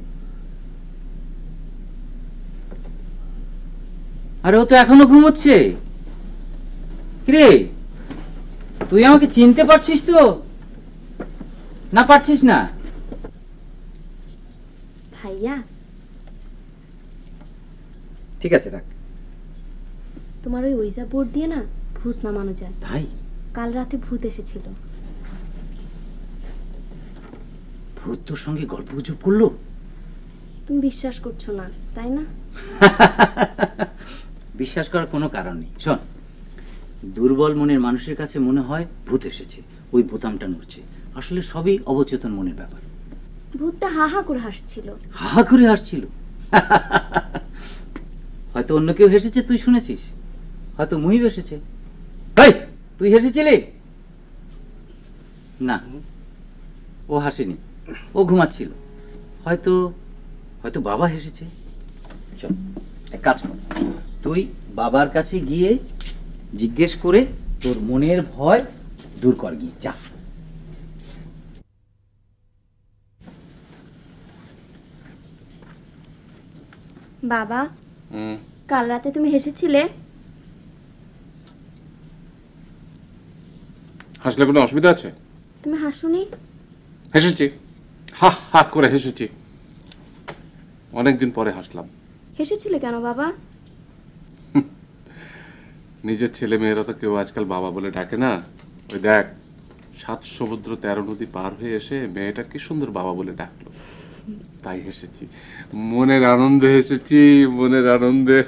আরে ও তো এখনো ঘুমোচ্ছে। কিরে, তুই আমাকে চিনতে পারছিস তো না পারছিস না? ভাইয়া, ঠিক আছে রাখ। তোমার ওই ওইজা বোর্ড দিয়ে না ভূত নামানো যায়। তাই? কাল রাতে ভূত এসেছিল। ভূত তোর সঙ্গে গল্প গুজব করলো? তুমি বিশ্বাস করছো না তাই না? বিশ্বাস করার কোনো কারণ নেই। শোন, দুর্বল মনের মানুষের কাছে মনে হয় ভূত এসেছে, ওই বোতামটা নড়ছে। আসলে সবই অবচেতন মনের ব্যাপার। ভূতটা হা হা করে হাসছিল। হা হা করে হাসছিল? হয়তো অন্য কেউ হেসেছে, তুই শুনেছিস। হয়তো মুহিব এসেছে। এই, তুই হেসেছিলি? না, ও হাসেনি, ও ঘুমাচ্ছিল। হয়তো হয়তো বাবা হেসেছে। চল এক কাজ কর, তুই বাবার কাছে গিয়ে জিজ্ঞেস করে তোর মনের ভয় দূর কর, গিয়ে যা। বাবা, কাল রাতে তুমি হেসেছিলে? হাসলে কোনো অসুবিধা আছে? তুমি হাসোনি? হেসেছি, হা হা করে হেসেছি। অনেকদিন পরে হাসলাম। হেসেছিলে কেন বাবা? নিজের ছেলে মেয়েরা তো কেউ আজকাল বাবা বলে ডাকে না। ওই দেখ, 7 সমুদ্র 13 নদী পার হয়ে এসে মেয়েটা কি সুন্দর বাবা বলে ডাকলো। তাই হেসেছি, মনের আনন্দে হেসেছি, মনের আনন্দে।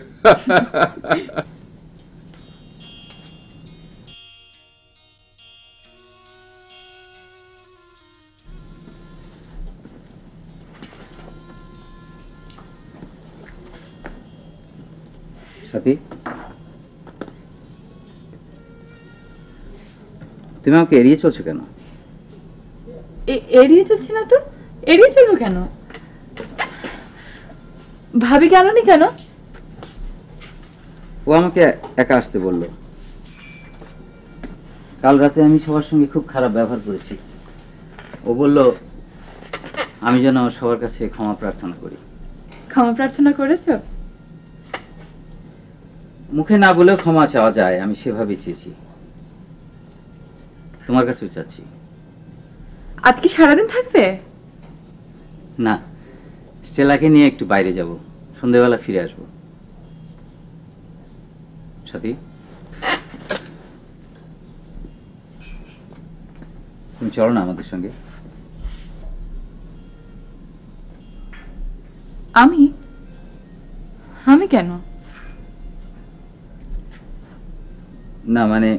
সাথী, তুমি আমাকে এড়িয়ে চলছো কেন? এড়িয়ে চলছি না তো, এড়িয়ে চলবো কেন? ভাবি কেন নি কেন? ও আমাকে একা আসতে বলল। কাল রাতে আমি সবার সঙ্গে খুব খারাপ ব্যবহার করেছি। ও বলল আমি যেন সবার কাছে ক্ষমা প্রার্থনা করি। ক্ষমা প্রার্থনা করেছো? মুখে না বলেও ক্ষমা চাওয়া যায়, আমি সেভাবে চেয়েছি। তোমার কাছেও চাচ্ছি। আজকে সারাদিন থাকবে? না, স্টেলাকে নিয়ে একটু বাইরে যাব, সন্ধ্যেবেলা ফিরে আসবো। সাথী, তুমি চলো না আমাদের সঙ্গে। আমি? আমি কেন? না মানে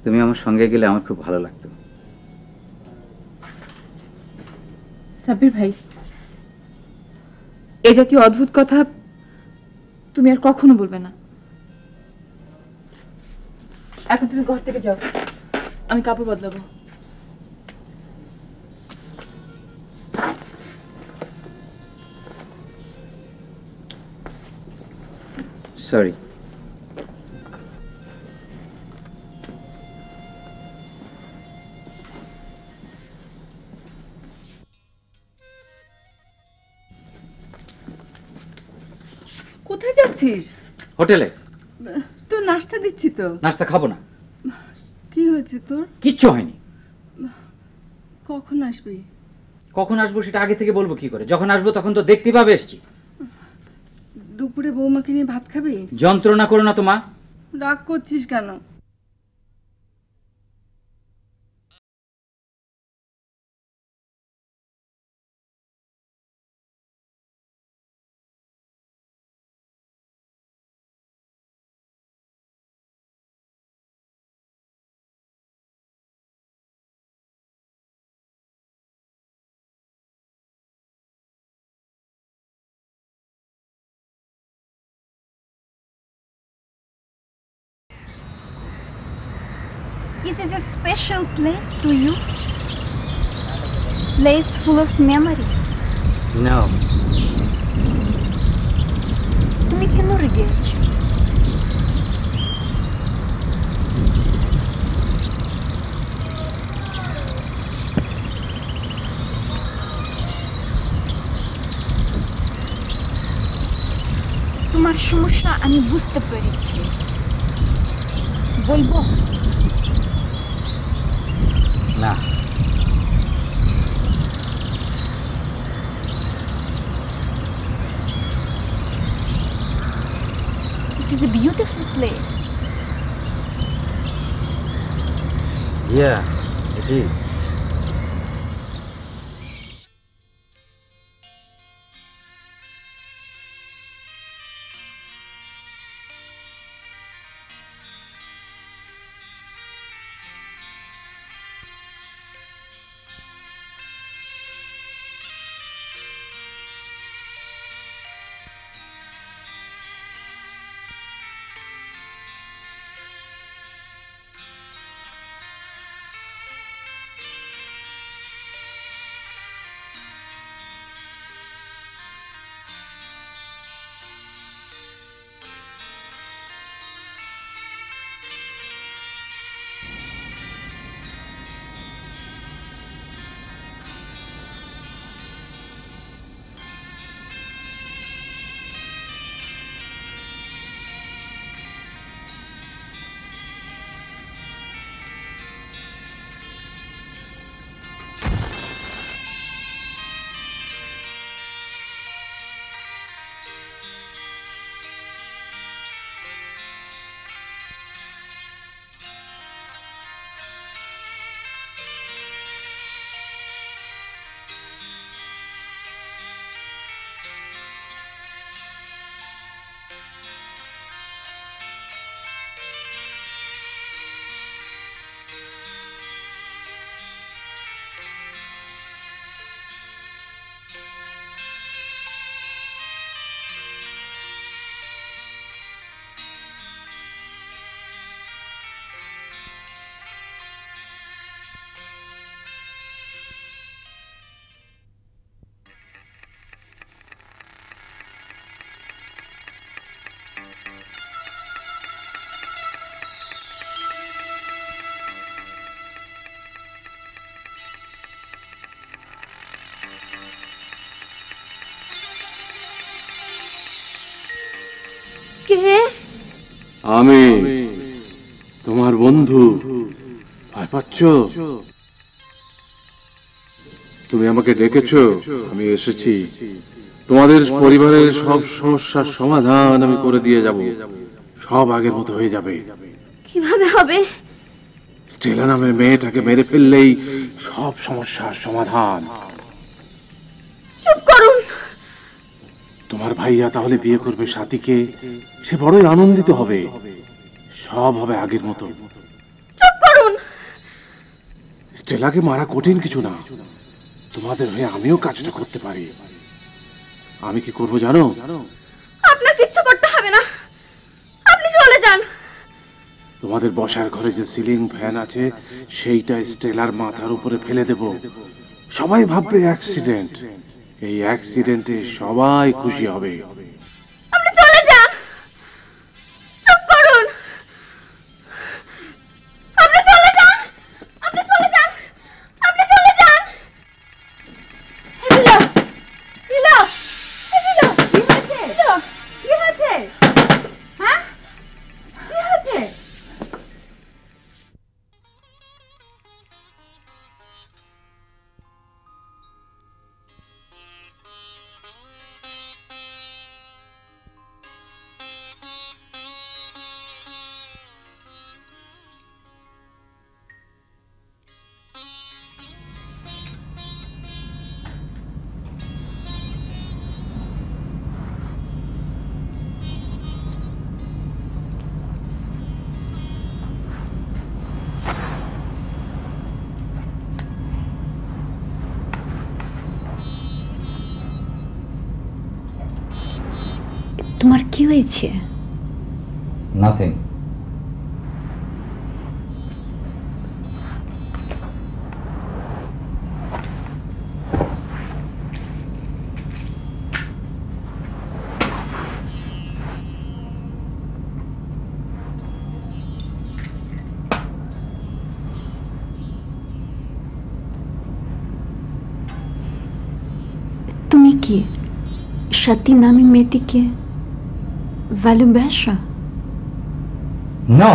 তুমি আমার সঙ্গে গেলে আমার খুব ভালো লাগতো। সাব্বির ভাই, এ জাতীয় অদ্ভুত কথা তুমি আর কখনো বলবে না। এখন তুমি ঘর থেকে যাও, আমি কাপড় বদলাবো। সরি। কোথায় যাচ্ছিস? হোটেলে। তো নাস্তা দিচ্ছি তো। নাস্তা খাবো না। কি হয়েছে তোর? কিচ্ছু হয়নি। কখন আসবি? কখন আসবো সেটা আগে থেকে বলবো কি করে? যখন আসবো তখন তো দেখতে পাবে এসছি। দুপুরে বৌমাকে নিয়ে ভাত খাবি? যন্ত্রণা করো না তো মা। রাগ করছিস কেন? This is a special place to you? Place full of memory? No. তুমি কেন রেগে আছো? তোমার সমস্যা আমি বুঝতে পেরেছি। বলবো? না। It is a beautiful place. Yeah, it is. কে? আমি তোমার বন্ধু। ভয় পাচ্ছ? তুমি আমাকে ডেকেছো, আমি এসেছি। তোমাদের পরিবারের সব সমস্যার সমাধান আমি করে দিয়ে যাব। সব আগের মতো হয়ে যাবে। কিভাবে হবে? স্টেলা নামের মেয়েটাকে মেরে ফেললেই সব সমস্যার সমাধান। চুপ করুন। তোমার ভাইয়া তাহলে বিয়ে করবে সাথীকে। সে বড়ই আনন্দিত হবে। সব হবে আগের মতো। চুপ করুন। স্টেলাকে মারা কঠিন কিছু না। তোমাদের হয়ে আমিও কাজটা করতে পারি। আমি কি করব জানো? আপনার কিচ্ছু করতে হবে না, আপনি চলে যান। তোমাদের বসার ঘরে যে সিলিং ফ্যান আছে সেইটা স্টেলার মাথার উপরে ফেলে দেব। সবাই ভাববে অ্যাক্সিডেন্ট। এই অ্যাক্সিডেন্টে সবাই খুশি হবে। আপনি চলে যান। চুপ করুন। আপনি চলে যান। আপনি চলে যান। আপনি চলে যান। লীলা, লীলা, লীলা, কি হয়েছে? লীলা, কি হয়েছে? হ্যাঁ, কি হয়েছে? তোমার কি হয়েছে? নাথিং। তুমি কি সাথী নামে মেয়েটিকে ভালোবাসো? No.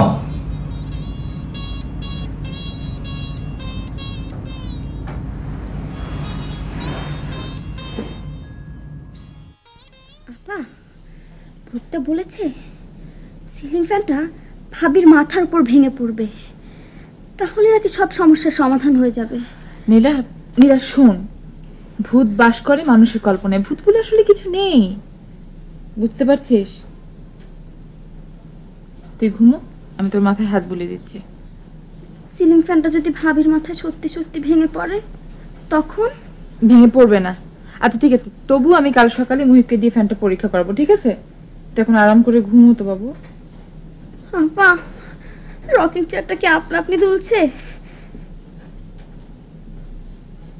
আপা, ভূতটা বলেছে সিলিং ফ্যানটা ভাবির মাথার উপর ভেঙে পড়বে, তাহলে নাকি সব সমস্যার সমাধান হয়ে যাবে। নীলা, নীলা শোন, ভূত বাস করে মানুষের কল্পনায়। ভূত বলে আসলে কিছু নেই, বুঝতে পারছিস? তুই ঘুমো, আমি তোর মাথায় হাত বুলিয়ে দিচ্ছি। সিলিং ফ্যানটা যদি ভাবির মাথায় সত্যি সত্যি ভেঙে পড়ে তখন? ভেঙে পড়বে না। আচ্ছা ঠিক আছে, তবু আমি কাল সকালে মুহিবকে দিয়ে ফ্যানটা পরীক্ষা করাবো, ঠিক আছে? তুই এখন আরাম করে ঘুমো তো বাবু। আপা, রকিং চেয়ারটা কি আপনা আপনি দুলছে?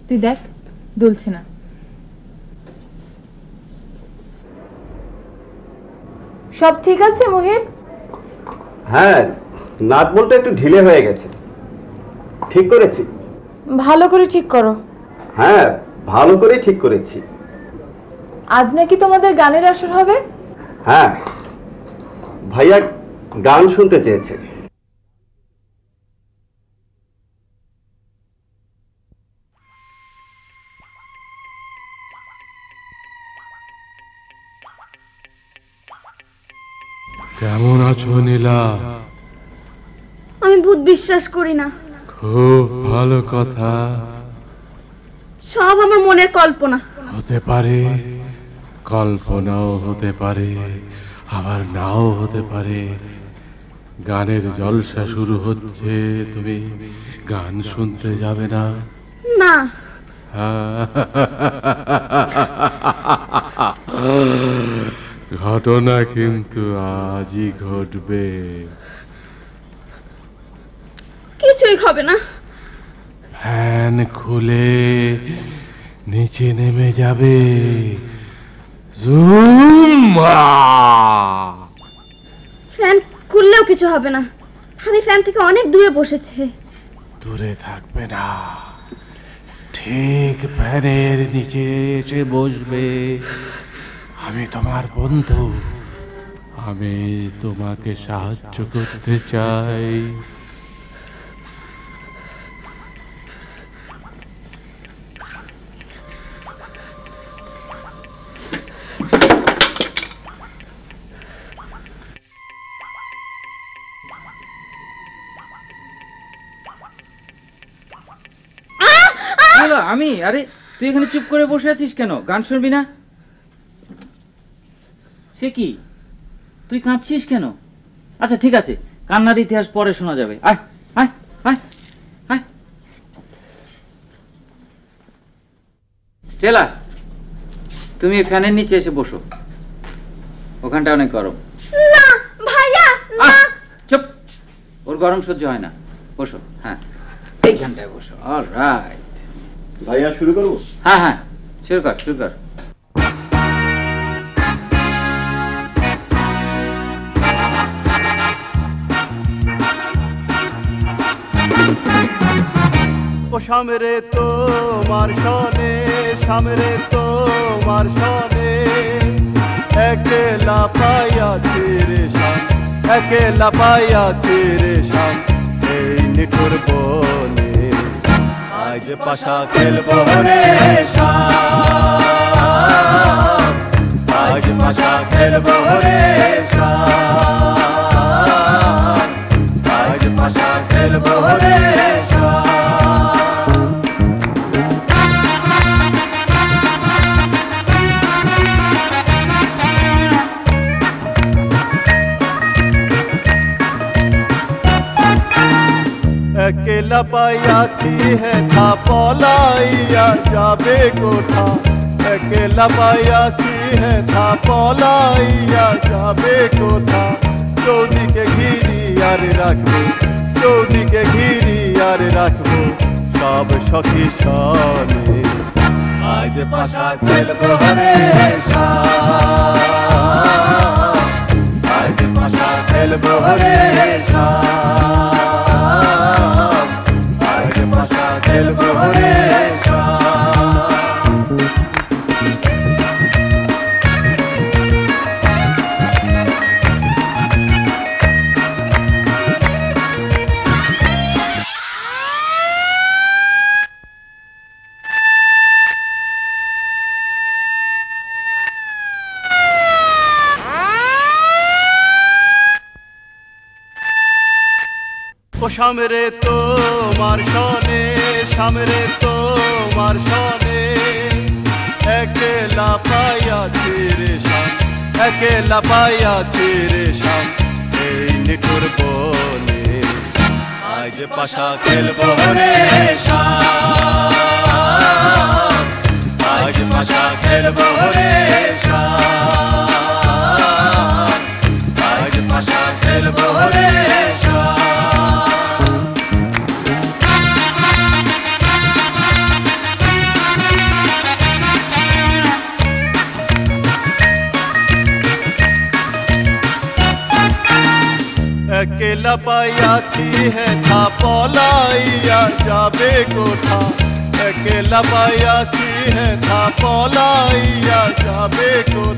তুই দেখ, দুলছে না। সব ঠিক আছে মুহিব? হ্যাঁ, নাট বলটা একটু ঢিলে হয়ে গেছে। ঠিক করেছি? ভালো করে ঠিক করো। হ্যাঁ, ভালো করে ঠিক করেছি। আজ নাকি তোমাদের গানের আসর হবে? হ্যাঁ, ভাইয়া গান শুনতে চেয়েছে। কেমন আছো নীলা? আমি ভূত বিশ্বাস করি না। খুব ভালো কথা। সব আমার মনের কল্পনা। হতে পারে, কল্পনাও হতে পারে, আবার নাও হতে পারে। গানের জলসা শুরু হচ্ছে, তুমি গান শুনতে যাবে না? না। ঘটনা কিন্তু আজই ঘটবে। কিছুই হবে না। ফ্যান খুলে নিচে নেমে যাবে। ফ্যান খুললেও কিছু হবে না। আমি ফ্যান থেকে অনেক দূরে বসেছে। দূরে থাকবে না, ঠিক ফ্যানের নিচে এসে বসবে। আমি তোমার বন্ধু, আমি তোমাকে সাহায্য করতে চাই। আমি, আরে তুই এখানে চুপ করে বসে আছিস কেন? গান শুনবি না? সে কি, তুই কাঁদছিস কেন? আচ্ছা ঠিক আছে, কান্নার ইতিহাস পরে শোনা যাবে। আয় আয় আয় আয়। স্টেলা, তুমি এই ফ্যানের নিচে এসে বসো, ওখানটা অনেক গরম। না ভাইয়া না। চুপ, ওর গরম সহ্য হয় না। বসো, হ্যাঁ এইখানটায় বসো। অলরাইট ভাইয়া, শুরু করবো? হ্যাঁ হ্যাঁ, শুরু কর শুরু কর। ও সামরে তোমার সনে, সামরে তোমার সনে, একলা পাইয়াছি রে শাম, একলা পাইয়াছি রে শাম, এই নিঠুর বনে আজ পাশা খেলবো রে শাম, আজ পাশা খেলবো রে শাম, আজ পাশা খেলবো রে শাম। একলা পাইয়াছি হেথা পলাইয়া যাবে কোথা, একলা পাইয়াছি হেথা পলাইয়া যাবে কোথা, চৌদিকে ঘিরি আর রাখবো, চৌদিকে ঘিরি আর রাখবো সব সখী সনে, আজ পাশা খেলবো রে শাম, আজ পাশা খেলবো রে শাম, আজ পাশা খেলবো রে শাম। ও সামরে তোমার সনে, সামরে তোমার সনে, একলা পাইয়াছি রে শাম, একলা পাইয়াছি রে শাম, এই নিঠুর বনে আজ পাশা খেলবো রে শাম, আজ পাশা খেলবো রে শাম, আজ পাশা খেলবো রে শাম। একলা পাইয়াছি হেথা পলাইয়া যাবে কোথা, একলা পাইয়াছি হেথা পলাইয়া যাবে কোথা।